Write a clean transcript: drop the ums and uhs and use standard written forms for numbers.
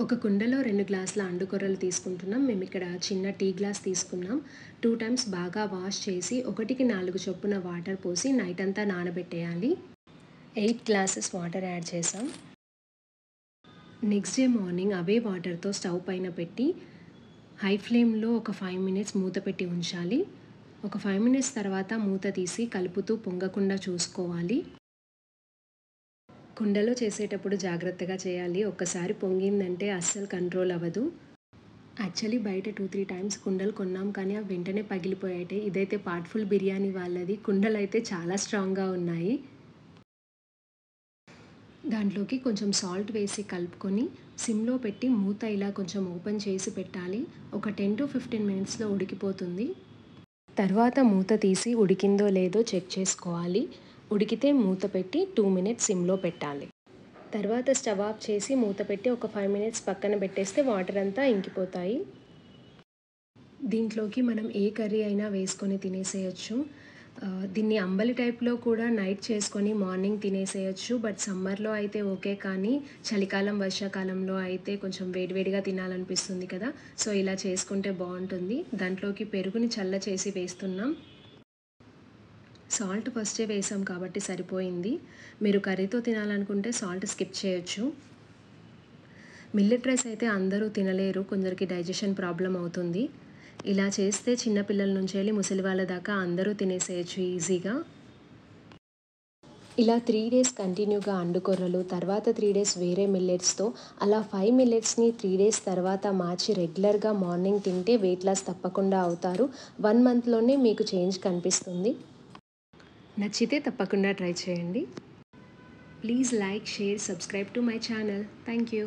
ఒక కుండలో 2 గ్లాసుల అండుకొర్రలు తీసుకుంటున్నాం. మేమిక్కడ చిన్న టీ గ్లాస్ తీసుకున్నాం. 2 టైమ్స్ బాగా వాష్ చేసి 1కి 4 చొప్పున వాటర్ పోసి నైట్ అంతా నానబెట్టేయాలి. 8 గ్లాసెస్ వాటర్ యాడ్ చేసాం. నెక్స్ట్ డే మార్నింగ్ అవే వాటర్తో స్టవ్ పైన పెట్టి హై ఫ్లేమ్లో ఒక 5 మినిట్స్ మూత పెట్టి ఉంచాలి. ఒక 5 మినిట్స్ తర్వాత మూత తీసి కలుపుతూ పొంగకుండా చూసుకోవాలి. కుండలో చేసేటప్పుడు జాగ్రత్తగా చేయాలి. ఒక్కసారి పొంగిందంటే అస్సలు కంట్రోల్ అవ్వదు. యాక్చువల్లీ బయట 2-3 టైమ్స్ కుండలు కొన్నాం, కానీ అవి వెంటనే పగిలిపోయాయి. ఇదైతే పార్ట్ఫుల్ బిర్యానీ వాళ్ళది. కుండలు అయితే చాలా స్ట్రాంగ్గా ఉన్నాయి. దాంట్లోకి కొంచెం సాల్ట్ వేసి కలుపుకొని సిమ్లో పెట్టి మూత ఇలా కొంచెం ఓపెన్ చేసి పెట్టాలి. ఒక 10-15 మినిట్స్లో ఉడికిపోతుంది. తర్వాత మూత తీసి ఉడికిందో లేదో చెక్ చేసుకోవాలి. ఉడికితే మూత పెట్టి 2 మినిట్స్ సిమ్లో పెట్టాలి. తర్వాత స్టవ్ ఆఫ్ చేసి మూత పెట్టి ఒక 5 మినిట్స్ పక్కన పెట్టేస్తే వాటర్ అంతా ఇంకిపోతాయి. దీంట్లోకి మనం ఏ కర్రీ అయినా వేసుకొని తినేసేయచ్చు. దీన్ని అంబలి టైప్లో కూడా నైట్ చేసుకొని మార్నింగ్ తినేసేయచ్చు. బట్ సమ్మర్లో అయితే ఓకే, కానీ చలికాలం వర్షాకాలంలో అయితే కొంచెం వేడివేడిగా తినాలనిపిస్తుంది కదా. సో ఇలా చేసుకుంటే బాగుంటుంది. దాంట్లోకి పెరుగుని చల్ల చేసి వేస్తున్నాం. సాల్ట్ ఫస్టే వేసాం కాబట్టి సరిపోయింది. మీరు కర్రీతో తినాలనుకుంటే సాల్ట్ స్కిప్ చేయొచ్చు. మిల్లెట్ రైస్ అయితే అందరూ తినలేరు, కొందరికి డైజెషన్ ప్రాబ్లం అవుతుంది. ఇలా చేస్తే చిన్నపిల్లల నుంచి వెళ్ళి ముసలి వాళ్ళ దాకా అందరూ తినేసేయచ్చు ఈజీగా. ఇలా 3 డేస్ కంటిన్యూగా అండుకొర్రలు, తర్వాత 3 డేస్ వేరే మిల్లెట్స్తో, అలా 5 మిల్లెట్స్ని 3 డేస్ తర్వాత మార్చి రెగ్యులర్గా మార్నింగ్ తింటే వెయిట్ లాస్ తప్పకుండా అవుతారు. 1 మంత్లోనే మీకు చేంజ్ కనిపిస్తుంది. నచ్చితే తప్పకుండా ట్రై చేయండి. Please like, share, subscribe to my channel. Thank you.